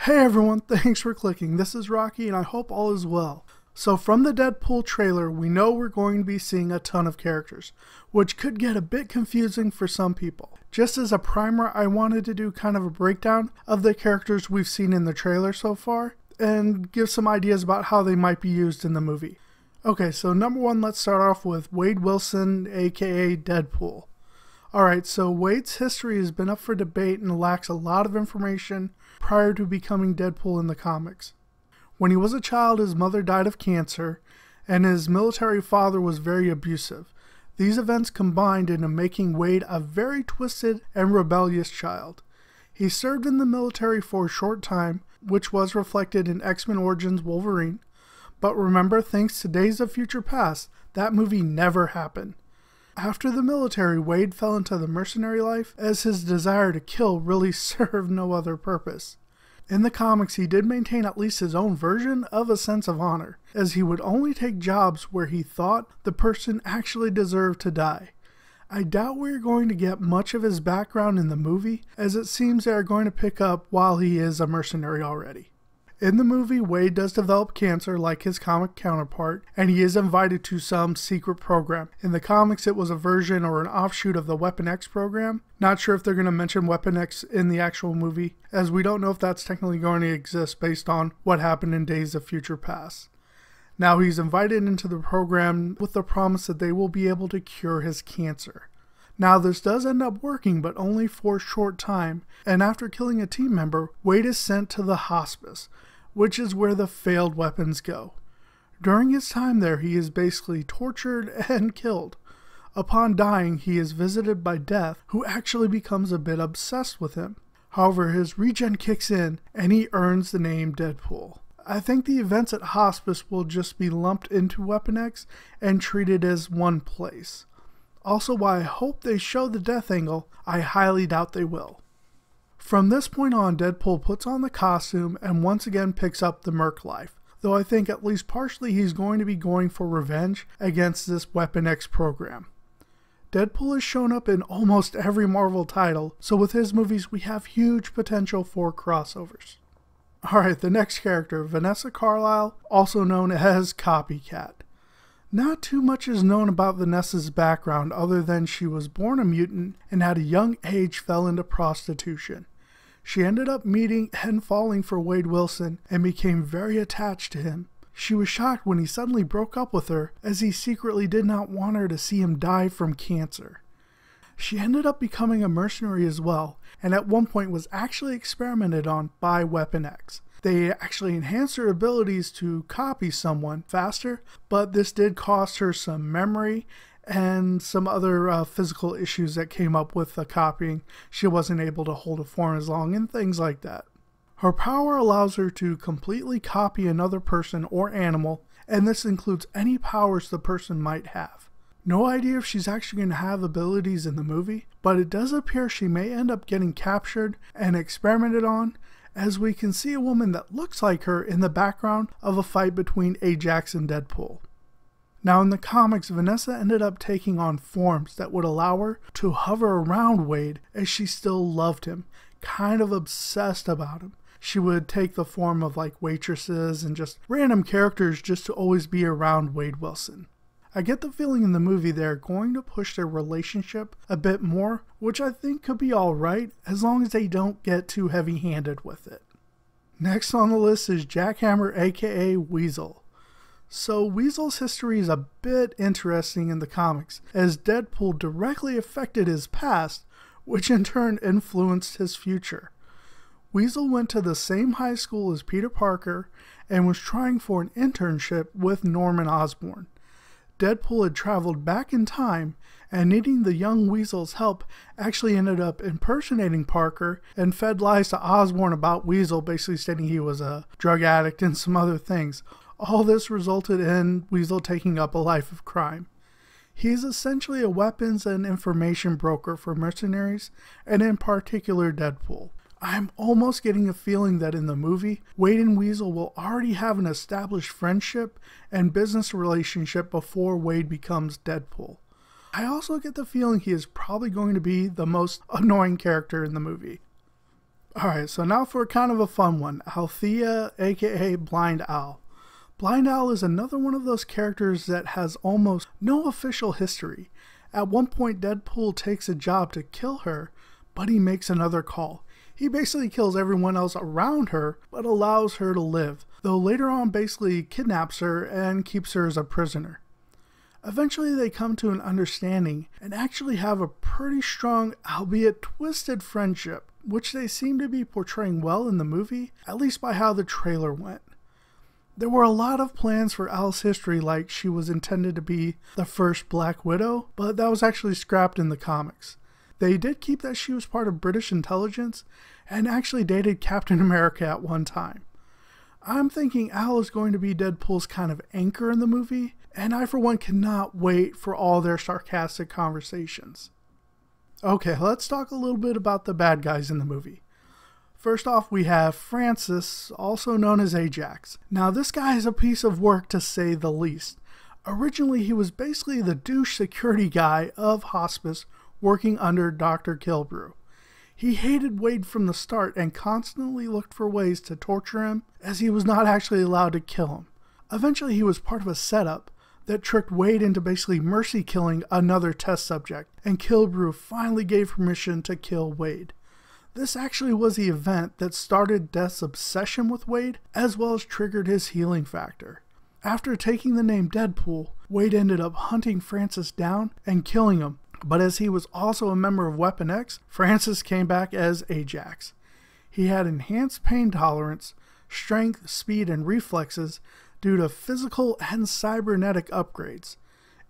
Hey everyone, thanks for clicking. This is Rocky and I hope all is well. So from the Deadpool trailer, we know we're going to be seeing a ton of characters, which could get a bit confusing for some people. Just as a primer, I wanted to do kind of a breakdown of the characters we've seen in the trailer so far, and give some ideas about how they might be used in the movie. Okay, so number one, let's start off with Wade Wilson, aka Deadpool. Alright, so Wade's history has been up for debate and lacks a lot of information prior to becoming Deadpool in the comics. When he was a child, his mother died of cancer, and his military father was very abusive. These events combined into making Wade a very twisted and rebellious child. He served in the military for a short time, which was reflected in X-Men Origins Wolverine. But remember, thanks to Days of Future Past, that movie never happened. After the military, Wade fell into the mercenary life as his desire to kill really served no other purpose. In the comics, he did maintain at least his own version of a sense of honor, as he would only take jobs where he thought the person actually deserved to die. I doubt we're going to get much of his background in the movie, as it seems they are going to pick up while he is a mercenary already. In the movie, Wade does develop cancer like his comic counterpart, and he is invited to some secret program. In the comics, it was a version or an offshoot of the Weapon X program. Not sure if they're going to mention Weapon X in the actual movie, as we don't know if that's technically going to exist based on what happened in Days of Future Past. Now he's invited into the program with the promise that they will be able to cure his cancer. Now this does end up working, but only for a short time, and after killing a team member, Wade is sent to the hospice, which is where the failed weapons go. During his time there, he is basically tortured and killed. Upon dying, he is visited by Death, who actually becomes a bit obsessed with him. However, his regen kicks in, and he earns the name Deadpool. I think the events at hospice will just be lumped into Weapon X and treated as one place. Also, while I hope they show the death angle, I highly doubt they will. From this point on, Deadpool puts on the costume and once again picks up the merc life, though I think at least partially he's going to be going for revenge against this Weapon X program. Deadpool has shown up in almost every Marvel title, so with his movies we have huge potential for crossovers. Alright, the next character, Vanessa Carlyle, also known as Copycat. Not too much is known about Vanessa's background other than she was born a mutant and at a young age fell into prostitution. She ended up meeting and falling for Wade Wilson and became very attached to him. She was shocked when he suddenly broke up with her, as he secretly did not want her to see him die from cancer. She ended up becoming a mercenary as well, and at one point was actually experimented on by Weapon X. They actually enhanced her abilities to copy someone faster, but this did cost her some memory and some other physical issues that came up with the copying. She wasn't able to hold a form as long and things like that. Her power allows her to completely copy another person or animal, and this includes any powers the person might have. No idea if she's actually going to have abilities in the movie, but it does appear she may end up getting captured and experimented on, as we can see a woman that looks like her in the background of a fight between Ajax and Deadpool. Now in the comics, Vanessa ended up taking on forms that would allow her to hover around Wade as she still loved him, kind of obsessed about him. She would take the form of like waitresses and just random characters just to always be around Wade Wilson. I get the feeling in the movie they're going to push their relationship a bit more, which I think could be alright as long as they don't get too heavy-handed with it. Next on the list is Jackhammer, aka Weasel. So Weasel's history is a bit interesting in the comics, as Deadpool directly affected his past, which in turn influenced his future. Weasel went to the same high school as Peter Parker and was trying for an internship with Norman Osborn. Deadpool had traveled back in time, and needing the young Weasel's help, actually ended up impersonating Parker and fed lies to Osborn about Weasel, basically stating he was a drug addict and some other things. All this resulted in Weasel taking up a life of crime. He's essentially a weapons and information broker for mercenaries, and in particular Deadpool. I'm almost getting a feeling that in the movie, Wade and Weasel will already have an established friendship and business relationship before Wade becomes Deadpool. I also get the feeling he is probably going to be the most annoying character in the movie. Alright, so now for kind of a fun one. Althea, aka Blind Owl. Blind Owl is another one of those characters that has almost no official history. At one point, Deadpool takes a job to kill her, but he makes another call. He basically kills everyone else around her, but allows her to live, though later on basically kidnaps her and keeps her as a prisoner. Eventually they come to an understanding and actually have a pretty strong, albeit twisted friendship, which they seem to be portraying well in the movie, at least by how the trailer went. There were a lot of plans for Owl's history, like she was intended to be the first Black Widow, but that was actually scrapped in the comics. They did keep that she was part of British intelligence and actually dated Captain America at one time. I'm thinking Owl is going to be Deadpool's kind of anchor in the movie, and I for one cannot wait for all their sarcastic conversations. Okay, let's talk a little bit about the bad guys in the movie. First off, we have Francis, also known as Ajax. Now this guy is a piece of work to say the least. Originally he was basically the douche security guy of Hospice working under Dr. Kilbrew. He hated Wade from the start and constantly looked for ways to torture him, as he was not actually allowed to kill him. Eventually he was part of a setup that tricked Wade into basically mercy killing another test subject, and Kilbrew finally gave permission to kill Wade. This actually was the event that started Death's obsession with Wade, as well as triggered his healing factor. After taking the name Deadpool, Wade ended up hunting Francis down and killing him, but as he was also a member of Weapon X, Francis came back as Ajax. He had enhanced pain tolerance, strength, speed, and reflexes due to physical and cybernetic upgrades,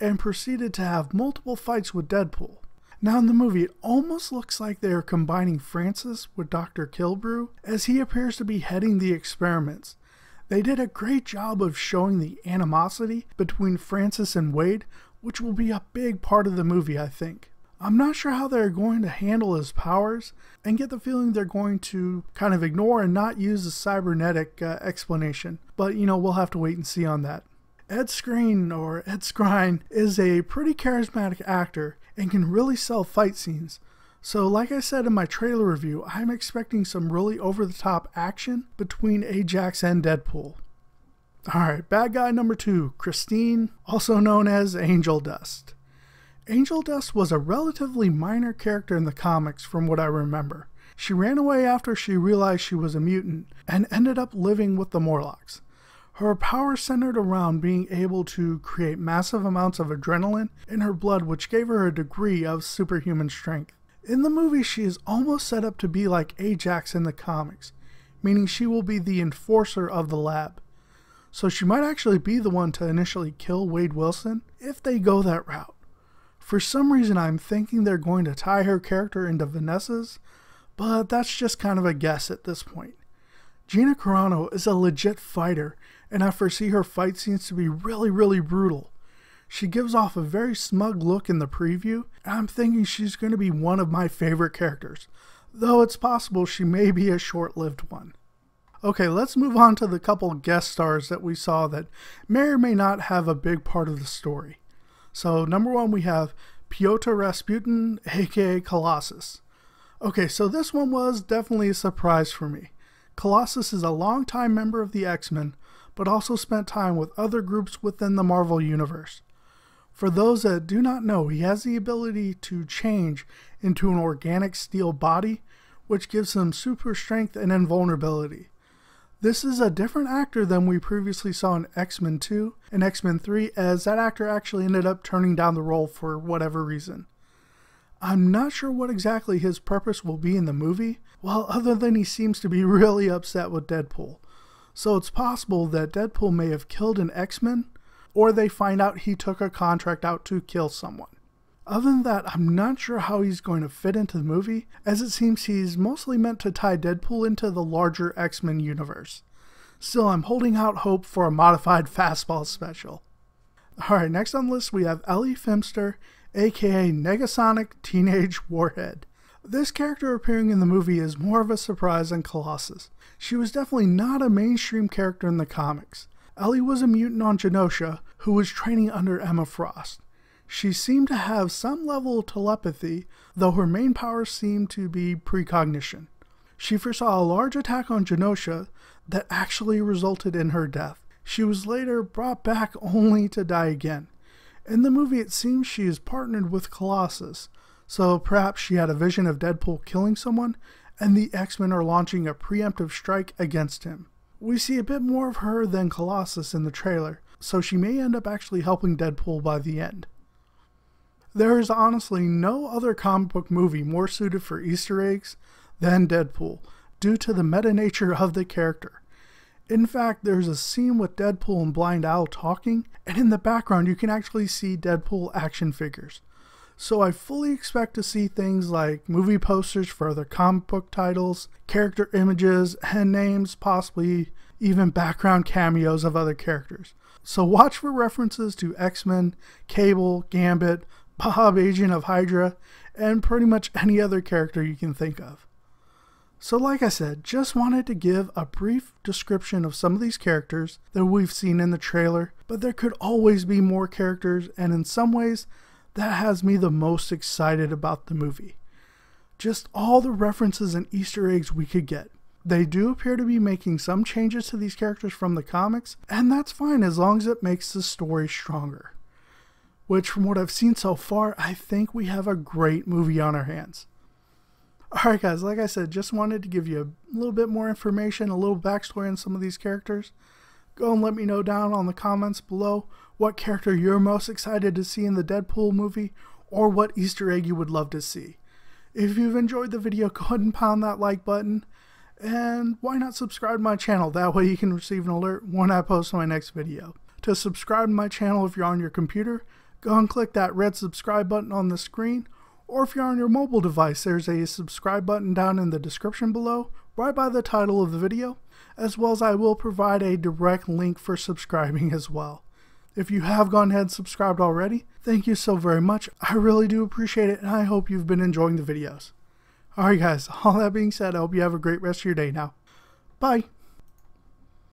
and proceeded to have multiple fights with Deadpool. Now in the movie, it almost looks like they are combining Francis with Dr. Kilbrew, as he appears to be heading the experiments. They did a great job of showing the animosity between Francis and Wade, which will be a big part of the movie, I think. I'm not sure how they're going to handle his powers, and get the feeling they're going to kind of ignore and not use the cybernetic explanation, but we'll have to wait and see on that. Ed Skrein is a pretty charismatic actor and can really sell fight scenes. So like I said in my trailer review, I'm expecting some really over-the-top action between Ajax and Deadpool. Alright, bad guy number 2, Christine, also known as Angel Dust. Angel Dust was a relatively minor character in the comics from what I remember. She ran away after she realized she was a mutant and ended up living with the Morlocks. Her power centered around being able to create massive amounts of adrenaline in her blood, which gave her a degree of superhuman strength. In the movie, she is almost set up to be like Ajax in the comics, meaning she will be the enforcer of the lab. So she might actually be the one to initially kill Wade Wilson if they go that route. For some reason, I'm thinking they're going to tie her character into Vanessa's, but that's just kind of a guess at this point. Gina Carano is a legit fighter, and I foresee her fight scenes to be really brutal. She gives off a very smug look in the preview, and I'm thinking she's going to be one of my favorite characters, though it's possible she may be a short-lived one. Okay, let's move on to the couple guest stars that we saw that may or may not have a big part of the story. So number 1, we have Pyotr Rasputin, aka Colossus. Okay, so this one was definitely a surprise for me. Colossus is a longtime member of the X-Men, but also spent time with other groups within the Marvel Universe. For those that do not know, he has the ability to change into an organic steel body, which gives him super strength and invulnerability. This is a different actor than we previously saw in X-Men 2 and X-Men 3, as that actor actually ended up turning down the role for whatever reason. I'm not sure what exactly his purpose will be in the movie, well, other than he seems to be really upset with Deadpool. So it's possible that Deadpool may have killed an X-Men, or they find out he took a contract out to kill someone. Other than that, I'm not sure how he's going to fit into the movie, as it seems he's mostly meant to tie Deadpool into the larger X-Men universe. Still, I'm holding out hope for a modified fastball special. Alright, next on the list we have Ellie Fimster, aka Negasonic Teenage Warhead. This character appearing in the movie is more of a surprise than Colossus. She was definitely not a mainstream character in the comics. Ellie was a mutant on Genosha who was training under Emma Frost. She seemed to have some level of telepathy, though her main powers seemed to be precognition. She foresaw a large attack on Genosha that actually resulted in her death. She was later brought back only to die again. In the movie, it seems she is partnered with Colossus, so perhaps she had a vision of Deadpool killing someone, and the X-Men are launching a preemptive strike against him. We see a bit more of her than Colossus in the trailer, so she may end up actually helping Deadpool by the end. There is honestly no other comic book movie more suited for Easter eggs than Deadpool, due to the meta nature of the character. In fact, there's a scene with Deadpool and Blind Owl talking, and in the background you can actually see Deadpool action figures. So I fully expect to see things like movie posters for other comic book titles, character images, and names, possibly even background cameos of other characters. So watch for references to X-Men, Cable, Gambit, Bob, Agent of Hydra, and pretty much any other character you can think of. So like I said, just wanted to give a brief description of some of these characters that we've seen in the trailer, but there could always be more characters, and in some ways, that has me the most excited about the movie. Just all the references and Easter eggs we could get. They do appear to be making some changes to these characters from the comics, and that's fine as long as it makes the story stronger. Which, from what I've seen so far, I think we have a great movie on our hands. Alright guys, like I said, just wanted to give you a little bit more information, a little backstory on some of these characters. Go and let me know down on the comments below what character you're most excited to see in the Deadpool movie, or what Easter egg you would love to see. If you've enjoyed the video, go ahead and pound that like button, and why not subscribe to my channel, that way you can receive an alert when I post my next video. To subscribe to my channel if you're on your computer, go and click that red subscribe button on the screen, or if you're on your mobile device, there's a subscribe button down in the description below, right by the title of the video, as well as I will provide a direct link for subscribing as well. If you have gone ahead and subscribed already, thank you so very much. I really do appreciate it, and I hope you've been enjoying the videos. Alright guys, all that being said, I hope you have a great rest of your day now. Bye!